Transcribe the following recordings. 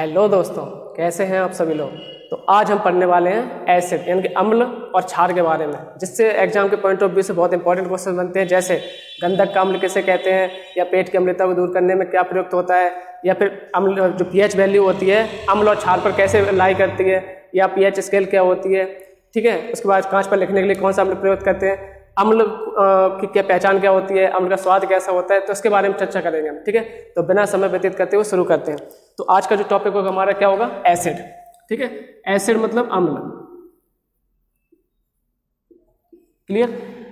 Hello दोस्तों, कैसे हैं आप सभी लोग। तो आज हम पढ़ने वाले हैं एसिड यानी कि अम्ल और क्षार के बारे में, जिससे एग्जाम के पॉइंट ऑफ व्यू से बहुत इंपॉर्टेंट क्वेश्चन बनते हैं। जैसे गंधक का अम्ल किसे कहते हैं, या पेट की अम्लता को दूर करने में क्या प्रयुक्त होता है, या फिर अम्ल जो पीएच वैल्यू होती है अम्ल और क्षार पर कैसे लाई करती है, या पीएच स्केल क्या होती है। ठीक है, उसके बाद कांच पर लिखने के लिए कौन सा अम्ल प्रयोग करते हैं, अम्ल की क्या पहचान क्या होती है, अम्ल का स्वाद कैसा होता है, तो इसके बारे में चर्चा करेंगे हम। ठीक है, तो बिना समय व्यतीत करते हुए शुरू करते हैं। तो आज का जो टॉपिक होगा हमारा क्या होगा, एसिड। ठीक है, एसिड मतलब अम्ल। क्लियर।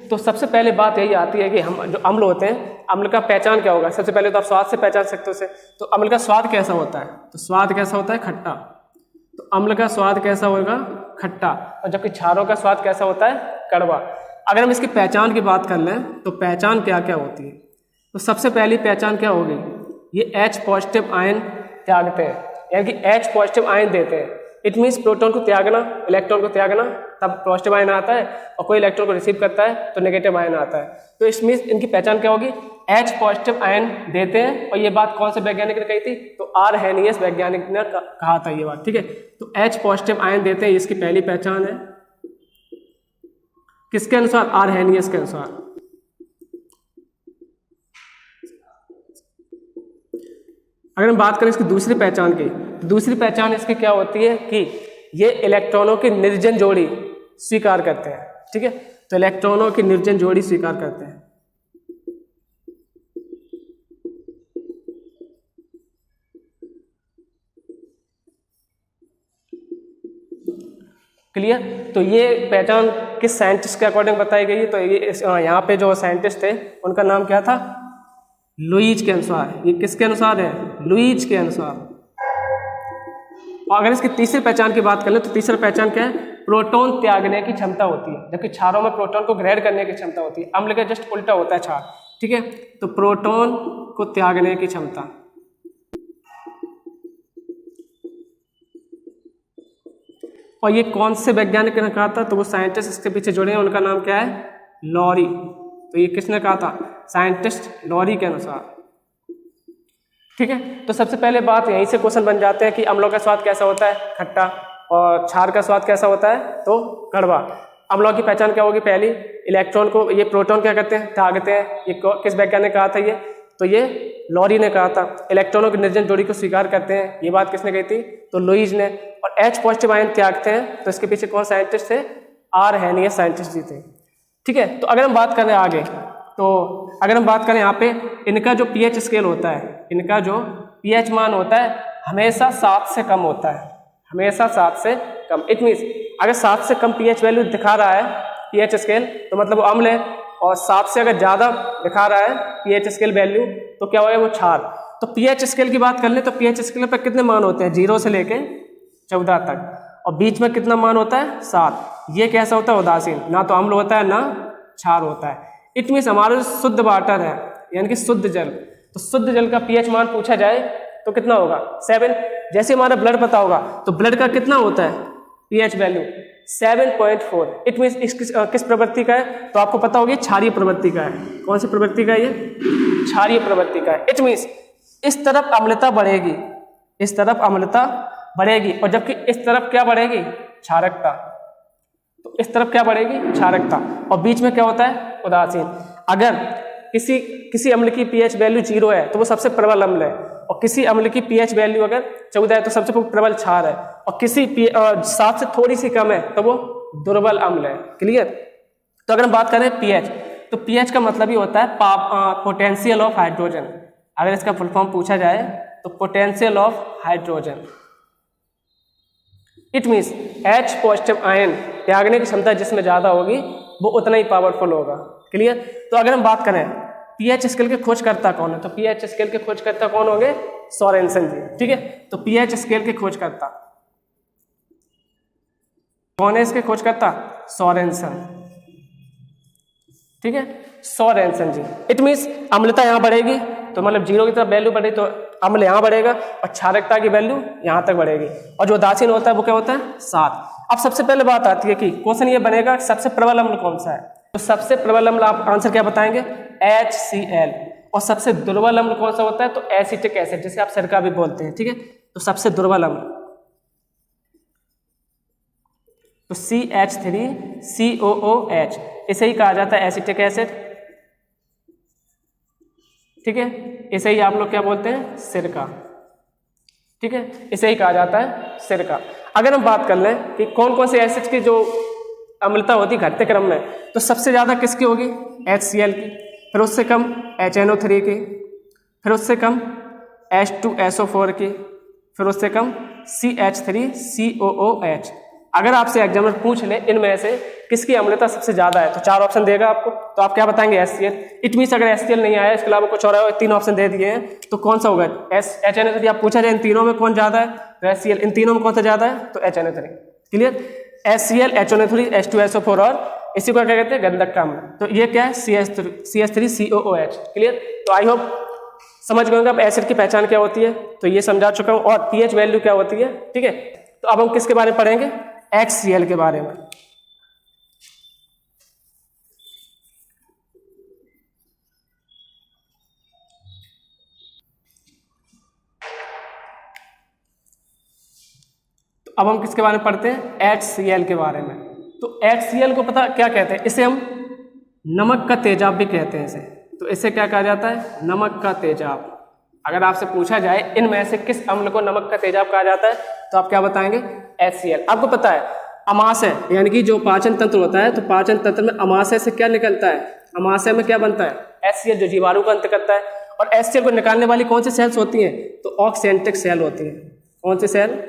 तो सबसे पहले बात यही आती है कि हम जो अम्ल होते हैं, अम्ल का पहचान क्या होगा। सबसे पहले तो आप स्वाद से पहचान सकते हो उसे। तो अम्ल का स्वाद कैसा होता है, तो स्वाद कैसा होता है, खट्टा। तो अम्ल का स्वाद कैसा होगा, खट्टा। और जबकि क्षारों का स्वाद कैसा होता है, कड़वा। अगर हम इसकी पहचान की बात कर लें तो पहचान क्या क्या होती है, तो सबसे पहली पहचान क्या होगी, ये H पॉजिटिव आयन त्यागते हैं, यानी कि H पॉजिटिव आयन देते हैं। इट मीन्स प्रोटॉन को त्यागना, इलेक्ट्रॉन को त्यागना, तब पॉजिटिव आयन आता है, और कोई इलेक्ट्रॉन को रिसीव करता है तो नेगेटिव आयन आता है। तो इस मीन्स इनकी पहचान क्या होगी, H पॉजिटिव आयन देते हैं। और ये बात कौन से वैज्ञानिक ने कही थी, तो आर हेनियस वैज्ञानिक ने कहा था ये बात। ठीक है, तो H पॉजिटिव आयन देते हैं, इसकी पहली पहचान है। किसके अनुसार, आर हेनियस के अनुसार। अगर हम बात करें इसकी दूसरी पहचान की, तो दूसरी पहचान इसकी क्या होती है कि ये इलेक्ट्रॉनों की निर्जन जोड़ी स्वीकार करते हैं। ठीक है, तो इलेक्ट्रॉनों की निर्जन जोड़ी स्वीकार करते हैं। क्लियर। तो ये पहचान किस साइंटिस्ट के अकॉर्डिंग बताई गई है, तो ये यहाँ पे जो साइंटिस्ट थे उनका नाम क्या था, लुईज के अनुसार। ये किसके अनुसार है, लुईज के अनुसार। और अगर इसकी तीसरी पहचान की बात कर ले तो तीसरी पहचान क्या है, प्रोटॉन त्यागने की क्षमता होती है, जबकि क्षारों में प्रोटॉन को ग्रहण करने की क्षमता होती है। अम्ल के जस्ट उल्टा होता है क्षार। ठीक है, तो प्रोटॉन को त्यागने की क्षमता। और ये कौन से वैज्ञानिक ने कहा था, तो वो साइंटिस्ट इसके पीछे जुड़े हैं, उनका नाम क्या है, लॉरी। तो ये किसने कहा था, साइंटिस्ट लॉरी के अनुसार। ठीक है, तो सबसे पहले बात यहीं से क्वेश्चन बन जाते हैं कि अम्लों का स्वाद कैसा होता है, खट्टा, और क्षार का स्वाद कैसा होता है, तो कड़वा। अम्लों की पहचान क्या होगी, पहली इलेक्ट्रॉन को ये प्रोटॉन क्या करते हैं, त्यागते हैं। ये किस वैज्ञानिक ने कहा था, ये तो ये लॉरी ने कहा था। इलेक्ट्रॉनों की निर्जन जोड़ी को स्वीकार करते हैं, ये बात किसने कही थी, तो लुईज ने। और H पॉजिटिव आयन त्यागते हैं, तो इसके पीछे कौन साइंटिस्ट थे, आर हेनियस साइंटिस्ट जी थे। ठीक है, तो अगर हम बात करें आगे, तो अगर हम बात करें यहाँ पे इनका जो पीएच स्केल होता है, इनका जो पीएच मान होता है हमेशा 7 से कम होता है, हमेशा 7 से कम। इट मीन्स अगर 7 से कम पीएच वैल्यू दिखा रहा है पीएच स्केल, तो मतलब वो अम्ल है। और 7 से अगर ज़्यादा दिखा रहा है पीएच स्केल वैल्यू, तो क्या होगा, वो क्षार। तो पीएच स्केल की बात कर ले तो पीएच स्केल पर कितने मान होते हैं, 0 से लेके 14 तक, और बीच में कितना मान होता है, 7। ये कैसा होता है, उदासीन, ना तो अम्ल होता है ना क्षार होता है। इट मीन्स हमारा जो शुद्ध वाटर है यानी कि शुद्ध जल, तो शुद्ध जल का पीएच मान पूछा जाए तो कितना होगा, 7। जैसे हमारा ब्लड पता होगा, तो ब्लड का कितना होता है पीएच वैल्यू, 7.4। इट मीन्स किस प्रवृत्ति का है, तो आपको पता होगी क्षारीय प्रवृत्ति का है। कौन सी प्रवृत्ति का है, ये क्षारीय प्रवृत्ति का है। इट मीन्स इस तरफ अम्लता बढ़ेगी, इस तरफ अम्लता बढ़ेगी, और जबकि इस तरफ क्या बढ़ेगी, क्षारकता। तो इस तरफ क्या बढ़ेगी, क्षारकता, और बीच में क्या होता है, उदासीन। अगर किसी अम्ल की पीएच वैल्यू 0 है तो वो सबसे प्रबल अम्ल है, और किसी अम्ल की पीएच वैल्यू अगर 14 है तो सबसे प्रबल क्षार है, और किसी 7 से थोड़ी सी कम है तो वो दुर्बल अम्ल है। क्लियर। तो अगर हम बात करें पीएच, तो पीएच का मतलब ही होता है पोटेंशियल ऑफ हाइड्रोजन। अगर इसका फुल फॉर्म पूछा जाए तो potential of hydrogen. It means H positive ion त्यागने की क्षमता जिसमें ज़्यादा होगी वो उतना ही पावरफुल होगा। क्लियर। तो अगर हम बात करें पीएच स्केल के खोजकर्ता कौन है, तो पीएच स्केल के खोजकर्ता कौन होंगे, सोरेनसन जी। ठीक है, तो पीएच स्केल के खोजकर्ता कौन है, इसके खोजकर्ता सोरेनसन। ठीक है, सोरेनसन जी। इट मीन्स अम्लता यहाँ बढ़ेगी, तो मतलब 0 की तरफ वैल्यू बढ़े तो अम्ल यहाँ बढ़ेगा, और क्षारकता की वैल्यू यहाँ तक बढ़ेगी, और जो उदासीन होता है वो क्या होता है, 7। अब सबसे पहले बात आती है कि क्वेश्चन ये बनेगा सबसे प्रबल अम्ल कौन सा है, तो सबसे प्रबल अम्ल आप आंसर क्या बताएंगे, HCl। और सबसे दुर्बल अम्ल कौन सा होता है, तो एसिटिक एसिड, जिसे आप सिरका भी बोलते हैं। ठीक है, तो सबसे दुर्बल अम्ल। तो CH3COOH, इसे ही कहा जाता है एसिटिक एसिड। ठीक है, इसे ही आप लोग क्या बोलते हैं, सिरका। ठीक है, इसे ही कहा जाता है सिरका। अगर हम बात कर लें कि कौन कौन से एसिड की जो अम्लता होती है घटते क्रम में, तो सबसे ज़्यादा किसकी होगी, HCl की, फिर उससे कम HNO3 की, फिर उससे कम H2SO4 की, फिर उससे कम CH3COOH। अगर आपसे एग्जामिनर पूछ ले इनमें से किसकी अम्लता सबसे ज़्यादा है, तो 4 ऑप्शन देगा आपको, तो आप क्या बताएंगे, HCl। इट मीन्स अगर HCl नहीं आया, इसके अलावा कुछ और है, 3 ऑप्शन दे दिए हैं, तो कौन सा होगा, HNO3। आप पूछा जाए इन तीनों में कौन ज़्यादा है, तो HCl। इन तीनों में कौन सा ज़्यादा है, तो HNO3। Clear, HCl, HNO3, H2SO4 और इसी को क्या कहते हैं, गंधक का अम्ल। तो ये क्या है, CH3COOH। क्लियर, तो आई होप समझ गए अब एसिड की पहचान क्या होती है, तो ये समझा चुका हूँ, और pH वैल्यू क्या होती है। ठीक है, तो अब हम किसके बारे में पढ़ेंगे, HCl के बारे में। तो अब हम किसके बारे में पढ़ते हैं, HCl के बारे में। तो HCl को पता क्या कहते हैं, इसे हम नमक का तेजाब भी कहते हैं इसे। तो इसे क्या कहा जाता है, नमक का तेजाब। अगर आपसे पूछा जाए इनमें से किस अम्ल को नमक का तेजाब कहा जाता है, तो आप क्या बताएंगे, HCl। आपको पता है अमाशय यानी कि जो पाचन तंत्र होता है, तो पाचन तंत्र में अमाशय से क्या निकलता है, अमाशय में क्या बनता है, HCl, जो जीवाणु का अंत करता है। और HCl को निकालने वाली कौन सी सेल्स होती हैं, तो ऑक्सेंटिक सेल होती है। कौन सी सेल,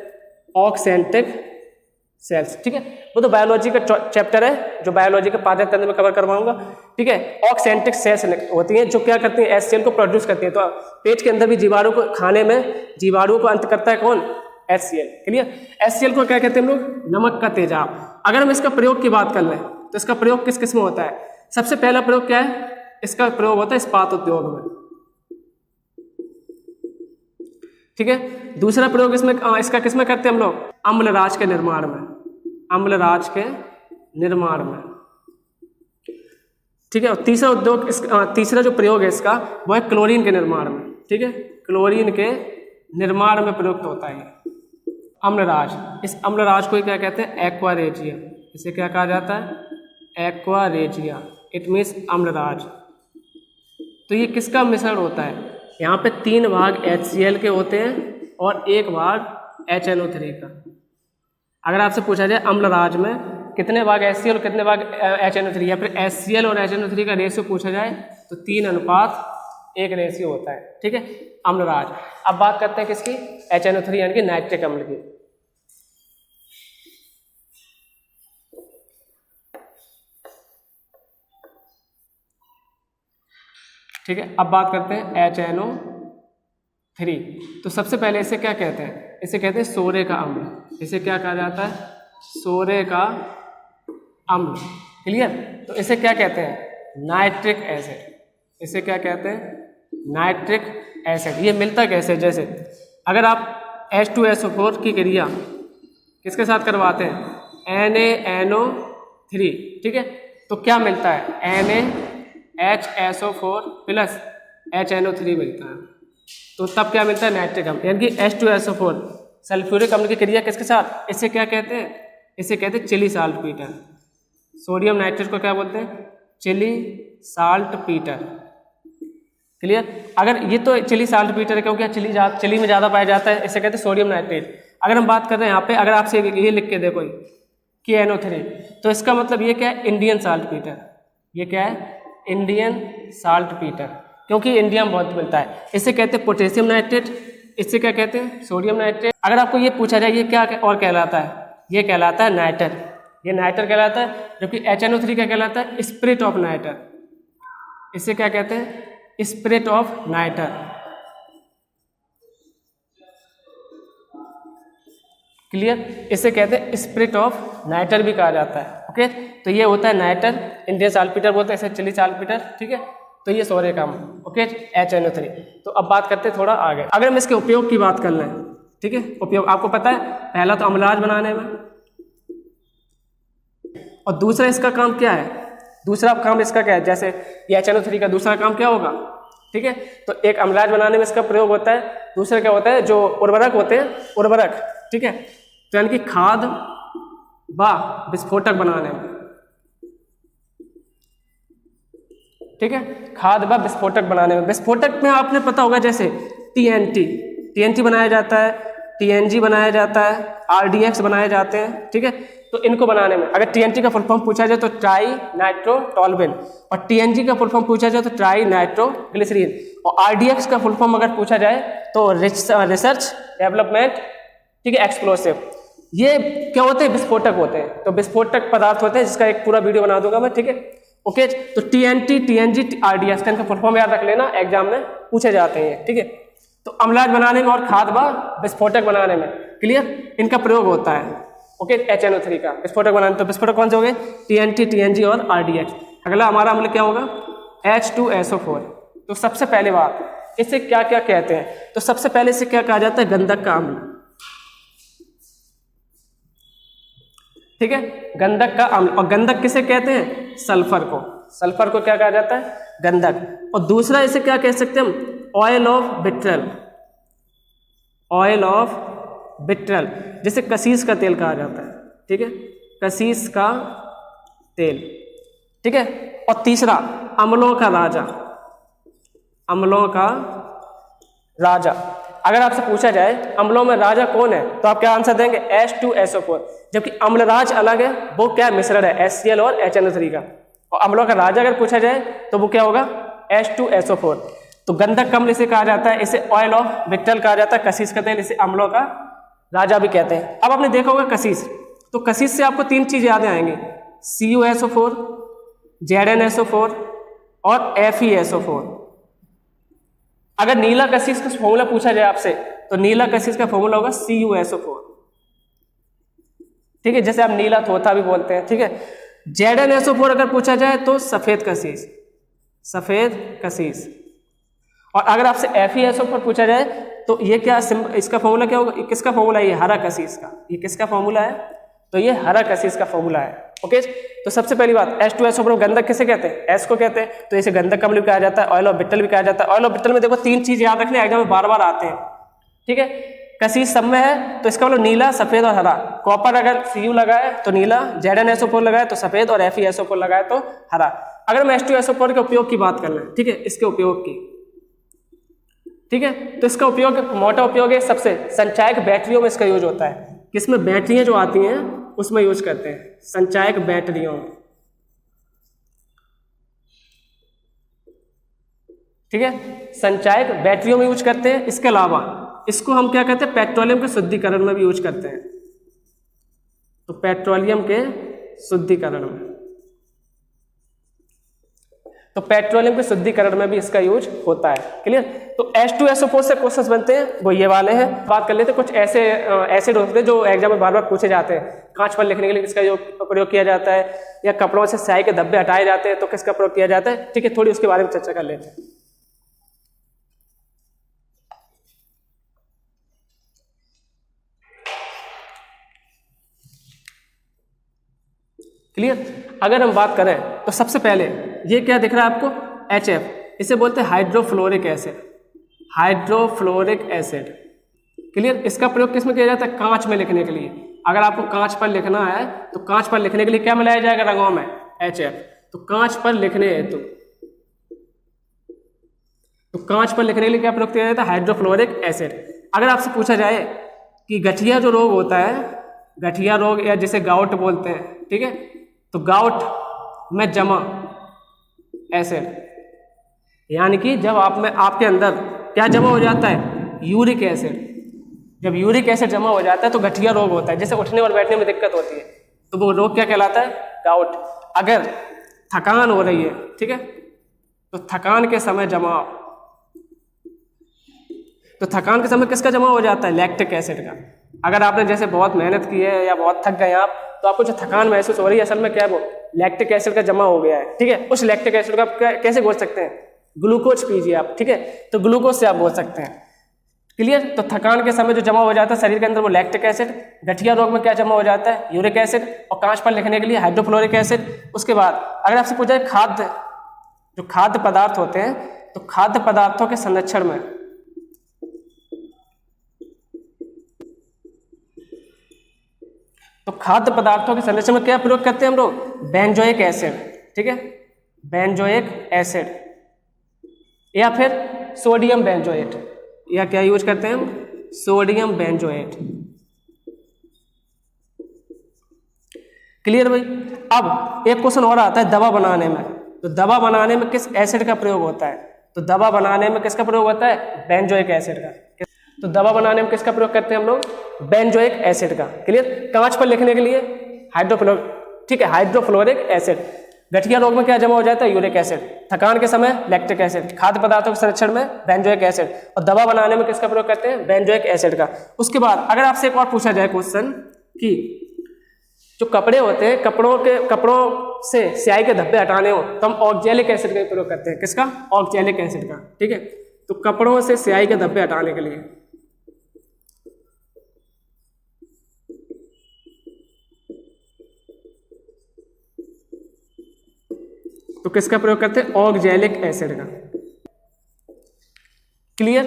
ऑक्सेंटिक सेल्स। ठीक है, वो तो बायोलॉजी का चैप्टर है, जो बायोलॉजी के पाचन तंत्र में कवर करवाऊंगा। ठीक है, ऑक्सेंटिक सेल्स होती हैं जो क्या करती हैं, HCl को प्रोड्यूस करती हैं। तो पेट के अंदर भी जीवाणु को खाने में जीवाणु को अंत करता है कौन, HCl। क्लियर, HCl को क्या कहते हैं हम लोग, नमक का तेजाब। अगर हम इसका प्रयोग की बात कर लें, तो इसका प्रयोग किस किस में होता है। सबसे पहला प्रयोग क्या है, इसका प्रयोग होता है इस्पात उद्योग में। ठीक है, दूसरा प्रयोग इसमें इसका किस में करते हैं हम लोग, अम्लराज के निर्माण में, अम्लराज के निर्माण में। ठीक है, और तीसरा उद्योग तीसरा जो प्रयोग है इसका, वो है क्लोरीन के निर्माण में। ठीक है, क्लोरीन के निर्माण में प्रयुक्त होता है अम्लराज। इस अम्लराज को क्या कहते हैं, एक्वारेजिया। इसे क्या कहा जाता है, एक्वारेजिया। It means Amalraj. तो ये किसका मिश्रण होता है, यहाँ पे 3 भाग HCl के होते हैं और 1 भाग HNO3 का। अगर आपसे पूछा जाए अम्लराज में कितने भाग HCl और कितने भाग HNO3, या फिर HCl और HNO3 का रेशियो पूछा जाए, तो 3:1 रेशियो होता है। ठीक है, अम्लराज। अब बात करते हैं किसकी, HNO3 यानी कि नाइट्रिक अम्ल की। ठीक है, अब बात करते हैं HNO3। तो सबसे पहले इसे क्या कहते हैं, इसे कहते हैं सोरे का अम्ल। इसे क्या कहा जाता है, सोरे का अम्ल। क्लियर, तो इसे क्या कहते हैं, नाइट्रिक एसिड। इसे क्या कहते हैं, नाइट्रिक एसिड। ये मिलता कैसे, जैसे अगर आप H2SO4 की क्रिया किसके साथ करवाते हैं, NaNO3। ठीक है, तो क्या मिलता है, NaHSO4 प्लस HNO3 मिलता है। तो तब क्या मिलता है, नाइट्रिक अम्ल, यानी कि H2SO4 सल्फ्यूरिक अम्ल की क्रिया किसके साथ, इसे क्या कहते हैं, इसे कहते हैं Chile saltpetre. Sodium nitrate को क्या बोलते हैं, चिली साल्ट पीटर। क्लियर, अगर ये तो चिली साल्ट पीटर है क्योंकि चिली में ज़्यादा पाया जाता है, इसे कहते हैं सोडियम नाइट्रेट। अगर हम बात कर रहे हैं यहाँ पे, अगर आपसे ये लिख के दे कोई KNO3, तो इसका मतलब ये क्या है, इंडियन साल्ट पीटर। ये क्या है, इंडियन साल्ट पीटर, क्योंकि इंडिया में बहुत मिलता है। इसे कहते हैं पोटेशियम नाइट्रेट, इससे क्या कहते हैं, सोडियम नाइट्रेट। अगर आपको ये पूछा जाए ये क्या और कहलाता है, ये कहलाता है नाइटर। ये नाइटर कहलाता है, जबकि HNO3 क्या कहलाता है, स्पिरिट ऑफ नाइटर। इसे क्या कहते हैं, स्पिरिट ऑफ नाइटर। क्लियर, इसे कहते हैं स्पिरिट ऑफ नाइटर भी कहा जाता है। ओके, तो ये होता है नाइटर, इंडियन साल्टपीटर बोलते हैं इसे, चिली साल्टपीटर। ठीक है, तो ये सोरे का अम्ल, ओके, HNO3। तो अब बात करते हैं थोड़ा आगे, अगर हम इसके उपयोग की बात कर लें। ठीक है, उपयोग आपको पता है, पहला तो अम्लराज बनाने में, और दूसरा इसका काम क्या है, दूसरा काम इसका क्या है, जैसे ये HNO3 का दूसरा काम क्या होगा, ठीक है। तो एक अम्लजान बनाने में इसका प्रयोग होता है, दूसरा क्या होता है, जो उर्वरक होते हैं, उर्वरक, ठीक है, तो यानी कि खाद व विस्फोटक बनाने में, ठीक है, खाद व विस्फोटक बनाने में। विस्फोटक में आपने पता होगा जैसे टीएनटी बनाया जाता है, टीएनजी बनाया जाता है, आरडीएक्स बनाए जाते हैं, ठीक है। तो इनको बनाने में अगर टीएनटी का फुल फॉर्म पूछा जाए तो ट्राई नाइट्रो टॉल्वेन, और टीएनजी का फुल फॉर्म पूछा जाए तो ट्राई नाइट्रो ग्लिसरीन, और आरडीएक्स का फुल फॉर्म अगर पूछा जाए तो रिसर्च डेवलपमेंट, ठीक है, एक्सप्लोसिव। ये क्या होते हैं, विस्फोटक होते हैं। तो विस्फोटक पदार्थ होते हैं, जिसका एक पूरा वीडियो बना दूंगा मैं, ठीक है, ओके। तो टीएनटी, टीएनजी, आरडीएक्स का फुल फॉर्म याद रख लेना, एग्जाम में पूछे जाते हैं, ठीक है। तो अम्लजान बनाने में और खाद व विस्फोटक बनाने में, क्लियर, इनका प्रयोग होता है, ओके। HNO3 का विस्फोटक बनाने, तो विस्फोटक कौन से हो गए, टीएनटी, टीएनजी और आरडीएक्स। अगला हमारा अम्ल क्या होगा, H2SO4। तो सबसे पहले बात, इसे क्या क्या कहते हैं, तो सबसे पहले इसे क्या कहा जाता है, गंधक का अम्ल, ठीक है, गंधक का अम्ल। और गंधक किसे कहते हैं, सल्फर को, सल्फर को क्या कहा जाता है, गंधक। और दूसरा इसे क्या कह सकते हैं हम, oil of vitriol, oil of vitriol, जिसे कसीस का तेल कहा जाता है, ठीक है, कसीस का तेल, ठीक है। और तीसरा अम्लों का राजा, अम्लों का राजा। अगर आपसे पूछा जाए अम्लों में राजा कौन है, तो आप क्या आंसर देंगे, H2SO4। जबकि अम्लराज अलग है, वो क्या मिश्रण है, HCl और HNO3 का। और अम्लों का राजा अगर पूछा जाए तो वो क्या होगा, H2SO4। तो गंधक अम्ल इसे कहा जाता है, इसे ऑयल ऑफ विट्रल कहा जाता है, कसीस का तेल, इसे अम्लों का राजा भी कहते हैं। अब आपने देखा होगा कसीस, तो कसीस से आपको तीन चीज याद आएंगी, CuSO4, ZnSO4 और FeSO4। अगर नीला कसीस का फॉर्मूला पूछा जाए आपसे, तो नीला कसीस का फॉर्मूला होगा CuSO4, ठीक है, जैसे आप नीला तोता भी बोलते हैं, ठीक है। ZnSO4 अगर पूछा जाए तो सफेद कसीस, सफेद कसीस। और अगर आपसे FeSO4 पूछा जाए तो ये क्या, इसका फॉर्मूला क्या होगा, किसका फॉर्मूला है, ये हरा कसीस का, ये किसका फॉर्मूला है, तो ये हरा कसीस का फॉर्मूला है, ओके। तो सबसे पहली बात, H2SO4 गंधक किसे कहते हैं, S को कहते हैं, तो इसे गंधक अम्ल भी कहा जाता है, ऑयल ऑफ विट्रल भी कहा जाता है। ऑयल ऑफ विट्रल में देखो तीन चीज याद रखने, एग्जाम में बार बार आते हैं, ठीक है। कसीस सब में है, तो इसका मतलब नीला, सफेद और हरा। कॉपर अगर Cu लगाए तो नीला, ZnSO4 लगाए तो सफेद, और FeSO4 लगाए तो हरा। अगर मैं H2SO4 के उपयोग की बात करना है, ठीक है, इसके उपयोग की, ठीक है, तो इसका उपयोग, मोटा उपयोग है सबसे, संचायक बैटरियों में इसका यूज होता है। किसमें, बैटरियां जो आती हैं उसमें यूज करते हैं, संचायक बैटरियों में, ठीक है, संचायक बैटरियों में यूज करते हैं। इसके अलावा इसको हम क्या कहते हैं, पेट्रोलियम के शुद्धिकरण में भी यूज करते हैं, तो पेट्रोलियम के शुद्धिकरण में, तो पेट्रोलियम के शुद्धिकरण में भी इसका यूज होता है, क्लियर। तो H2SO4 से क्वेश्चंस बनते हैं, वो ये वाले हैं। बात कर लेते हैं कुछ ऐसे एसिड होते हैं जो एग्जाम में बार बार पूछे जाते हैं। कांच पर लिखने के लिए किसका प्रयोग किया जाता है, या कपड़ों से स्याही के धब्बे हटाए जाते हैं तो किसका प्रयोग किया जाता है, ठीक है, थोड़ी उसके बारे में चर्चा कर लेते हैं। क्लियर। अगर हम बात करें तो सबसे पहले ये क्या दिख रहा है आपको, HF, इसे बोलते हैं hydrofluoric acid, hydrofluoric acid, clear. इसका प्रयोग किस में किया जाता है, कांच में लिखने के लिए। अगर आपको कांच पर लिखना है तो कांच पर लिखने के लिए क्या मिलाया जाएगा, रंगों में HF। तो कांच पर लिखने हेतु, तो कांच पर लिखने के लिए क्या प्रयोग किया जाता है, हाइड्रोफ्लोरिक एसिड। अगर आपसे पूछा जाए कि गठिया जो रोग होता है, गठिया रोग या जिसे गाउट बोलते हैं, ठीक है, तो गाउट में जमा एसिड, यानी कि जब आप में आपके अंदर क्या जमा हो जाता है, यूरिक एसिड। जब यूरिक एसिड जमा हो जाता है तो गठिया रोग होता है, जैसे उठने और बैठने में दिक्कत होती है, तो वो रोग क्या कहलाता है, गाउट। अगर थकान हो रही है, ठीक है, तो थकान के समय जमा, तो थकान के समय किसका जमा हो जाता है, लैक्टिक एसिड का। अगर आपने जैसे बहुत मेहनत की है या बहुत थक गए आप, तो आपको जो थकान महसूस हो रही है असल में क्या है, वो लैक्टिक एसिड का जमा हो गया है, ठीक है। उस लैक्टिक एसिड का कैसे बोल सकते हैं, ग्लूकोज पीजिए आप, ठीक है, तो ग्लूकोज से आप बोल सकते हैं, क्लियर। तो थकान के समय जो जमा हो जाता है शरीर के अंदर वो लैक्टिक एसिड, गठिया रोग में क्या जमा हो जाता है, यूरिक एसिड, और कांच पर लिखने के लिए हाइड्रोफ्लोरिक एसिड। उसके बाद अगर आपसे पूछा जाए खाद्य, जो खाद्य पदार्थ होते हैं तो खाद्य पदार्थों के संरक्षण में क्या प्रयोग करते हैं हम लोग? बेंजोइक एसिड, ठीक है, बेंजोइक एसिड या फिर सोडियम बेंजोएट, या क्या यूज करते हैं हम? Sodium benzoate. क्लियर भाई? अब एक क्वेश्चन और आता है दवा बनाने में, तो दवा बनाने में किस एसिड का प्रयोग होता है? तो दवा बनाने में किसका प्रयोग होता है? बेंजोइक एसिड का। तो दवा बनाने में किसका प्रयोग करते हैं हम लोग? बेंजोइक एसिड का। क्लियर? कांच पर लिखने के लिए ठीक है, हाइड्रोफ्लोरिक एसिड। गठिया रोग में क्या जमा हो जाता है? Uric acid. थकान के समय लैक्टिक एसिड। खाद्य पदार्थों के संरक्षण में बेंजोइक एसिड। और दवा बनाने में किसका प्रयोग करते हैं? बेंजोइक एसिड का। उसके बाद अगर आपसे एक और पूछा जाए क्वेश्चन कि जो कपड़े होते हैं, कपड़ों से स्याही के धब्बे हटाने हो तो हम ऑक्जेलिक एसिड का प्रयोग करते हैं। किसका? ऑक्जेलिक एसिड का। ठीक है, तो कपड़ों से स्याही के धब्बे हटाने के लिए तो किसका प्रयोग करते हैं? ऑक्जेलिक एसिड का। क्लियर?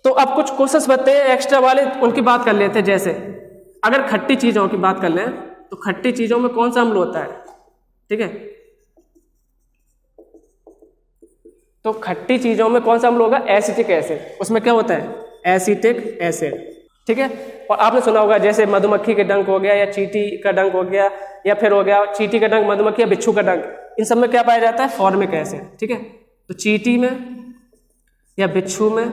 तो अब कुछ क्वेश्चंस बनते हैं एक्स्ट्रा वाले, उनकी बात कर लेते हैं। जैसे अगर खट्टी चीजों की बात कर लें तो खट्टी चीजों में कौन सा अम्ल होता है? ठीक है, तो खट्टी चीजों में कौन सा अम्ल होगा? Acetic acid. उसमें क्या होता है? Acetic acid. ठीक है, और आपने सुना होगा जैसे मधुमक्खी के डंक हो गया, या चींटी का डंक हो गया, या फिर हो गया चींटी का डंक, मधुमक्खी या बिच्छू का डंक, इन सब में क्या पाया जाता है? Formic acid. ठीक है, तो चींटी में या बिच्छू में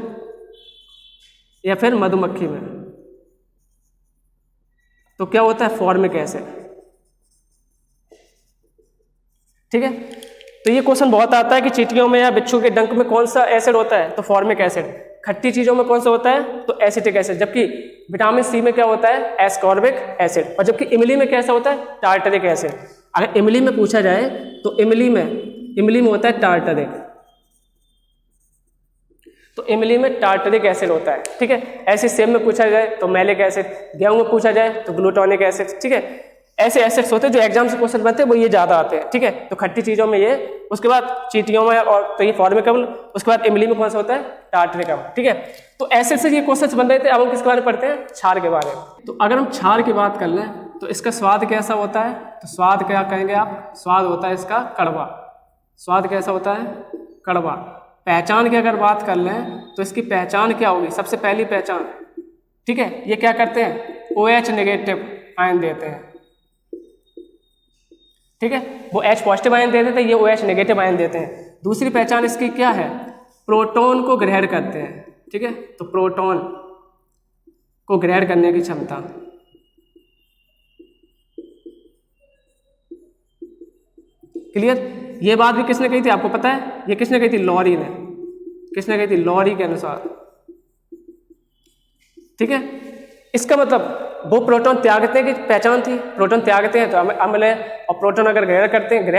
या फिर मधुमक्खी में तो क्या होता है? Formic acid. ठीक है, तो ये क्वेश्चन बहुत आता है कि चींटियों में या बिच्छू के डंक में कौन सा एसिड होता है? तो फॉर्मिक एसिड। खट्टी चीजों में कौन सा होता है? तो एसिटिक एसिड। जबकि विटामिन सी में क्या होता है? Ascorbic acid. और जबकि इमली में कैसा होता है? Tartaric acid. अगर इमली में पूछा जाए तो इमली में होता है टार्टरिक, तो इमली में टार्टरिक एसिड होता है। ठीक है, ऐसे सेब में पूछा जाए तो मैलिक एसिड, गेहूं में पूछा जाए तो ग्लूटोनिक एसिड। ठीक है, ऐसे एसिड्स होते हैं जो एग्जाम से क्वेश्चन बनते हैं, वो ये ज्यादा आते हैं। ठीक है, तो खट्टी चीजों में ये, उसके बाद चींटियों में और तो ये फॉर्मिक अम्ल, उसके बाद इमली में कौन सा होता है? टार्टरिक अम्ल। ठीक है, तो ऐसे से ये क्वेश्चन बन रहे थे। अब हम किसके बारे में पढ़ते हैं? क्षार के बारे में। तो अगर हम क्षार की बात कर लें तो इसका स्वाद कैसा होता है? तो स्वाद क्या कहेंगे आप? स्वाद होता है इसका कड़वा। स्वाद कैसा होता है? कड़वा। पहचान की अगर बात कर लें तो इसकी पहचान क्या होगी? सबसे पहली पहचान, ठीक है, ये क्या करते हैं? OH नेगेटिव आयन देते हैं। ठीक है, वो H पॉजिटिव आयन देते थे, ये OH नेगेटिव आयन देते हैं। दूसरी पहचान इसकी क्या है? प्रोटॉन को ग्रहण करते हैं। ठीक है, तो प्रोटॉन को ग्रहण करने की क्षमता। क्लियर? ये बात भी किसने कही थी आपको पता है? ये किसने कही थी? लॉरी ने। किसने कही थी? लॉरी के अनुसार। ठीक है, इसका मतलब वो प्रोटॉन त्यागते की पहचान थी। प्रोटॉन त्यागते हैं तो अम्ल है, और प्रोटॉन अगर ग्रहण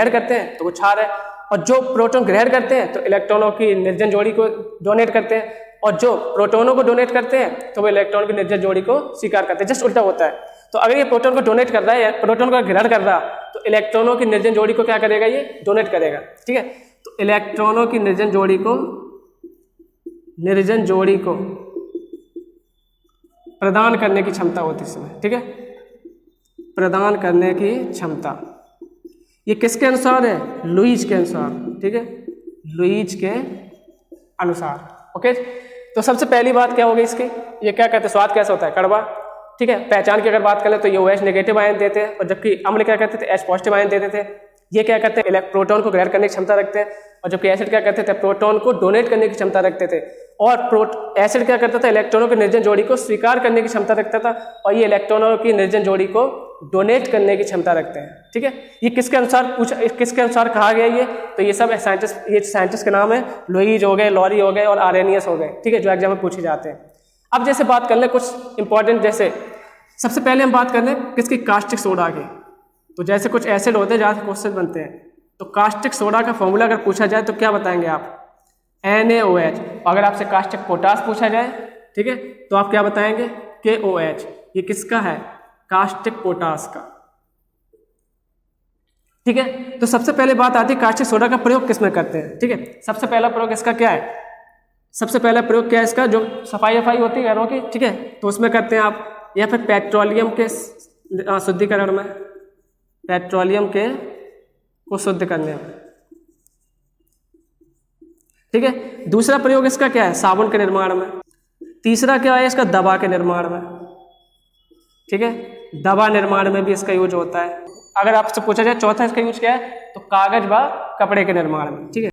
करते हैं तो वो क्षार है। और जो प्रोटॉन ग्रहण करते हैं तो इलेक्ट्रॉनों की निर्जन जोड़ी को डोनेट करते हैं, और जो प्रोटॉनों को डोनेट करते हैं तो वो इलेक्ट्रॉन की निर्जन जोड़ी को स्वीकार करते हैं। जस्ट उल्टा होता है। तो अगर ये प्रोटॉन को डोनेट कर रहा है, प्रोटॉन का ग्रहण कर रहा, तो इलेक्ट्रॉनों की निर्जन जोड़ी को क्या करेगा? ये डोनेट करेगा। ठीक है, तो इलेक्ट्रॉनों की निर्जन जोड़ी को प्रदान करने की क्षमता होती है इसमें। ठीक है, प्रदान करने की क्षमता। ये किसके अनुसार है? लुईज के अनुसार। ठीक है, लुईज के अनुसार। ओके, तो सबसे पहली बात क्या होगी इसकी? ये क्या कहते हैं? स्वाद कैसा होता है? कड़वा। ठीक है, पहचान की अगर बात करें तो ये OH नेगेटिव आयन देते हैं, और जबकि अम्ल क्या कहते थे? H पॉजिटिव आयन देते थे। ये क्या करते हैं? प्रोटॉन को ग्रहण करने की क्षमता रखते हैं, और जबकि एसिड क्या करते थे? प्रोटॉन को डोनेट करने की क्षमता रखते थे। और एसिड क्या करता था? इलेक्ट्रॉनों की निर्जन जोड़ी को स्वीकार करने की क्षमता रखता था, और ये इलेक्ट्रॉनों की निर्जन जोड़ी को डोनेट करने की क्षमता रखते हैं। ठीक है, ये किसके अनुसार कहा गया? ये तो ये सब साइंटिस्ट के नाम है। लुईज हो गए, लॉरी हो गए, और आर्रेनियस हो गए। ठीक है, जो एग्जाम में पूछे जाते हैं। अब जैसे बात कर लें कुछ इंपॉर्टेंट, जैसे सबसे पहले हम बात कर लें किसकी? कास्टिक सोडा की। तो जैसे कुछ एसिड होते हैं जहाँ से क्वेश्चन बनते हैं, तो कास्टिक सोडा का फॉर्मूला अगर पूछा जाए तो क्या बताएंगे आप? NaOH। अगर आपसे कास्टिक पोटास पूछा जाए, ठीक है, तो आप क्या बताएंगे? KOH। ये किसका है? कास्टिक पोटास का। ठीक है। तो सबसे पहले बात आती है कास्टिक सोडा का प्रयोग किस में करते हैं। ठीक है, सबसे पहला प्रयोग इसका क्या है, सबसे पहला प्रयोग क्या है इसका, जो सफाई होती है घरों की, ठीक है, तो उसमें करते हैं आप, या फिर पेट्रोलियम के शुद्धिकरण में, पेट्रोलियम के को शुद्ध करने में। ठीक है, दूसरा प्रयोग इसका क्या है, साबुन के निर्माण में। तीसरा क्या है इसका, दवा के निर्माण में। ठीक है, दवा निर्माण में भी इसका यूज होता है। अगर आपसे पूछा जाए चौथा इसका यूज क्या है, तो कागज व कपड़े के निर्माण में। ठीक है,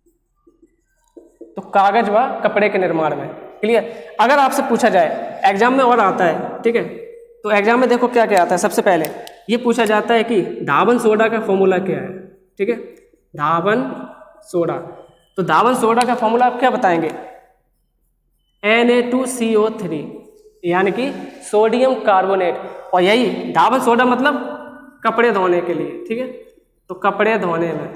तो कागज व कपड़े के निर्माण में। क्लियर। अगर आपसे पूछा जाए एग्जाम में और आता है, ठीक है, तो एग्जाम में देखो क्या क्या आता है। सबसे पहले ये पूछा जाता है कि धावन सोडा का फॉर्मूला क्या है। ठीक है, धावन सोडा, तो धावन सोडा का फॉर्मूला आप क्या बताएंगे, Na2CO3, यानी कि सोडियम कार्बोनेट। और यही धावन सोडा मतलब कपड़े धोने के लिए। ठीक है, तो कपड़े धोने में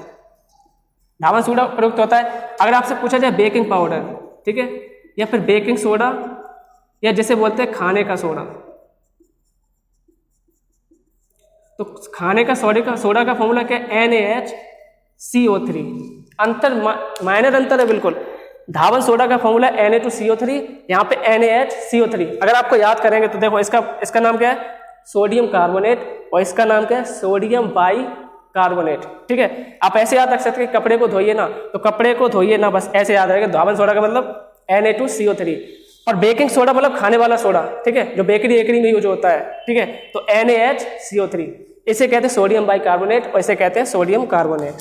धावन सोडा प्रयुक्त होता है। अगर आपसे पूछा जाए बेकिंग पाउडर, ठीक है, या फिर बेकिंग सोडा, या जिसे बोलते हैं खाने का सोडा, तो खाने का सोडा का फॉर्मूला क्या है, NaHCO3। अंतर माइनर अंतर है बिल्कुल। धावन सोडा का फॉर्मूला Na2CO3, यहाँ पे NaHCO3। अगर आपको याद करेंगे तो देखो इसका नाम क्या है, सोडियम कार्बोनेट, और इसका नाम क्या है, सोडियम बाई कार्बोनेट। ठीक है, आप ऐसे याद रख सकते हैं, कपड़े को धोइए ना, तो कपड़े को धोइए ना, बस ऐसे याद रहेगा। धावन सोडा का मतलब Na2CO3, और बेकिंग सोडा मतलब खाने वाला सोडा। ठीक है, जो बेकरी में यूज होता है। ठीक है, तो NaHCO3, इसे कहते हैं सोडियम बाई कार्बोनेट, और इसे कहते हैं सोडियम कार्बोनेट।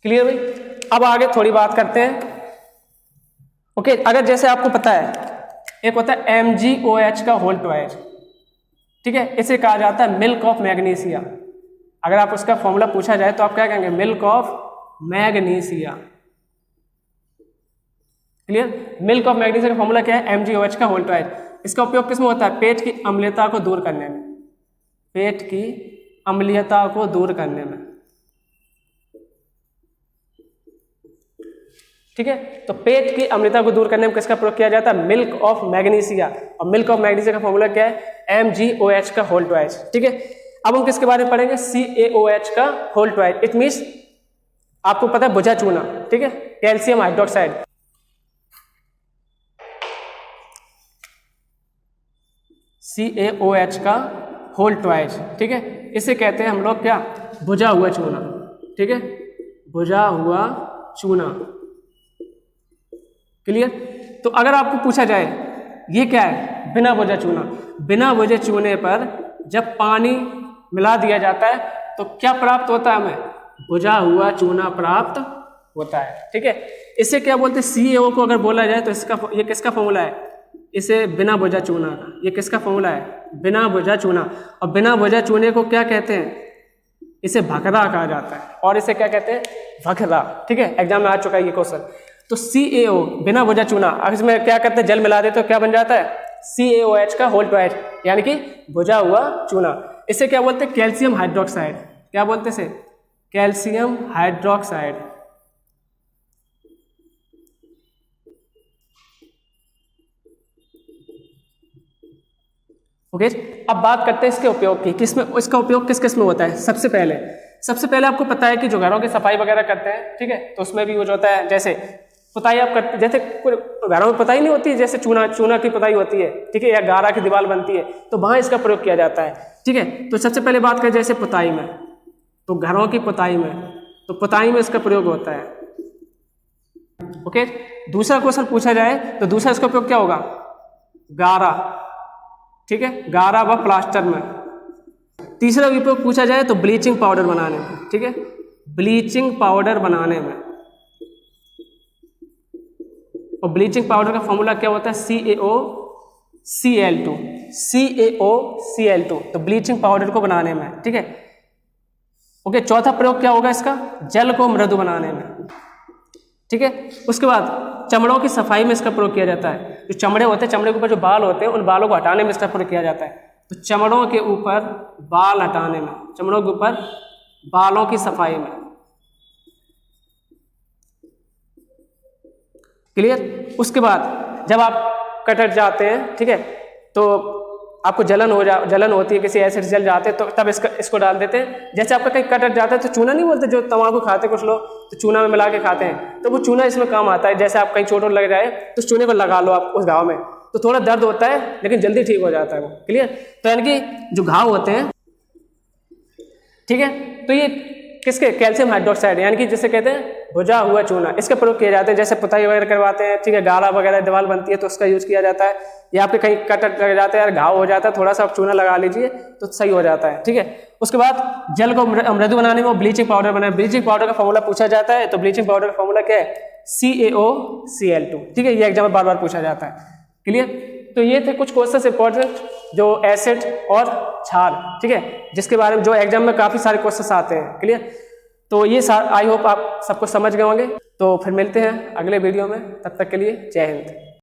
क्लियर भाई। अब आगे थोड़ी बात करते हैं। ओके, अगर जैसे आपको पता है एक होता है MgOH का होल ट्वाइस। ठीक है, इसे कहा जाता है मिल्क ऑफ मैग्नीशिया। अगर आप उसका फॉर्मूला पूछा जाए तो आप क्या कहेंगे, milk of magnesia. Clear. Milk of magnesia का फॉर्मूला क्या है, MgOH का होल ट्वाइस। इसका उपयोग किसमें होता है, पेट की अम्लीयता को दूर करने में, पेट की अम्लीयता को दूर करने में। ठीक है, तो पेट की अम्लता को दूर करने में किसका प्रयोग किया जाता है, मिल्क ऑफ मैग्नीशिया। और मिल्क ऑफ मैग्नीशिया का फॉर्मूला क्या है, MgOH का होल ट्वाइस। ठीक है, अब हम किसके बारे में पढ़ेंगे, CaOH का होल ट्वाइस। इट मींस आपको पता है भुजा चूना। ठीक है, कैल्शियम हाइड्रोक्साइड। CaOH का होल ट्वाइस। ठीक है, इसे कहते हैं हम लोग क्या, भुजा हुआ चूना। ठीक है, भुजा हुआ चूना। क्लियर। तो अगर आपको पूछा जाए ये क्या है, बिना भुजा चूना। बिना भुजे चूने पर जब पानी मिला दिया जाता है तो क्या प्राप्त होता है, हमें भुजा हुआ चूना प्राप्त होता है। ठीक है, इसे क्या बोलते हैं, CaO को अगर बोला जाए तो ये किसका फॉर्मूला है, इसे बिना भुजा चूना का, ये किसका फॉर्मूला है, बिना भुजा चूना। और बिना भुजा चूने को क्या कहते हैं, इसे भखरा कहा जाता है, और इसे क्या कहते हैं, भखरा। ठीक है, एग्जाम में आ चुका है ये क्वेश्चन। तो CaO बिना भुजा चूना, अब इसमें क्या करते हैं, जल मिला देते तो क्या बन जाता है, CaOH का होल ट्वाइस, यानी कि भुजा हुआ चूना। इसे क्या बोलते हैं, कैल्शियम हाइड्रोक्साइड। क्या बोलते हैं इसे, कैल्शियम हाइड्रोक्साइड। ओके, अब बात करते हैं इसके उपयोग की, किसमें इसका उपयोग किस किस में होता है। सबसे पहले आपको पता है कि जो घरों की सफाई वगैरह करते हैं, ठीक है, तो उसमें भी यूज होता है। जैसे पुताई आप करते, जैसे घरों में पुताई नहीं होती है, जैसे चूना की पुताई होती है, ठीक है, या गारा की दीवार बनती है, तो वहां इसका प्रयोग किया जाता है। ठीक है, तो सबसे पहले बात करें जैसे पुताई में, तो घरों की पुताई में, तो पुताई में इसका प्रयोग होता है। ओके, दूसरा क्वेश्चन पूछा जाए तो दूसरा इसका उपयोग क्या होगा, गारा। ठीक है, गारा व प्लास्टर में। तीसरा उपयोग पूछा जाए तो ब्लीचिंग पाउडर बनाने में। ठीक है, ब्लीचिंग पाउडर बनाने में। और ब्लीचिंग पाउडर का फॉर्मूला क्या होता है, CaOCl2, तो ब्लीचिंग पाउडर को बनाने में। ठीक है, ओके, चौथा प्रयोग क्या होगा इसका, जल को मृदु बनाने में। ठीक है, उसके बाद चमड़ों की सफाई में इसका प्रयोग किया जाता है। जो चमड़े होते हैं, चमड़े के ऊपर जो बाल होते हैं, उन बालों को हटाने में इसका प्रयोग किया जाता है। तो चमड़ों के ऊपर बाल हटाने में, चमड़ों के ऊपर बालों की सफाई में। क्लियर। उसके बाद जब आप कटर जाते हैं, ठीक है, तो आपको जलन होती है, किसी एसिड जल जाते हैं, तो तब इसको डाल देते हैं। जैसे आपका कहीं कटर जाता है तो चूना नहीं बोलते, जो तम्बाकू खाते हैं कुछ लोग, तो चूना में मिला के खाते हैं, तो वो चूना इसमें काम आता है। जैसे आप कहीं चोट लग जाए तो चूने को लगा लो आप उस घाव में, तो थोड़ा दर्द होता है लेकिन जल्दी ठीक हो जाता है वो। क्लियर। तो यानी कि जो घाव होते हैं, ठीक है, तो ये किसके, कैल्शियम हाइड्रोक्साइड यानी कि जिसे कहते हैं भुजा हुआ चूना, इसका प्रयोग किया जाता है। जैसे पुताई वगैरह करवाते हैं, ठीक है, गाढ़ा वगैरह दीवार बनती है तो उसका यूज किया जाता है। या आपके कहीं कट लग जाता है, यार घाव हो जाता है, थोड़ा सा आप चूना लगा लीजिए तो सही हो जाता है, ठीक है। उसके बाद जल को मृदु बनाने में ब्लीचिंग पाउडर बनाए। ब्लीचिंग पाउडर का फॉर्मूला पूछा जाता है, तो ब्लीचिंग पाउडर का फॉर्मूला क्या है, CaOCl2, ठीक है, ये एग्जाम में बार बार पूछा जाता है। क्लियर। तो ये थे कुछ क्वेश्चन इंपॉर्टेंट जो एसिड और क्षार, ठीक है, जिसके बारे में जो एग्जाम में काफी सारे क्वेश्चन आते हैं। क्लियर। तो ये आई होप आप सबको समझ गए होंगे। तो फिर मिलते हैं अगले वीडियो में, तब तक के लिए जय हिंद।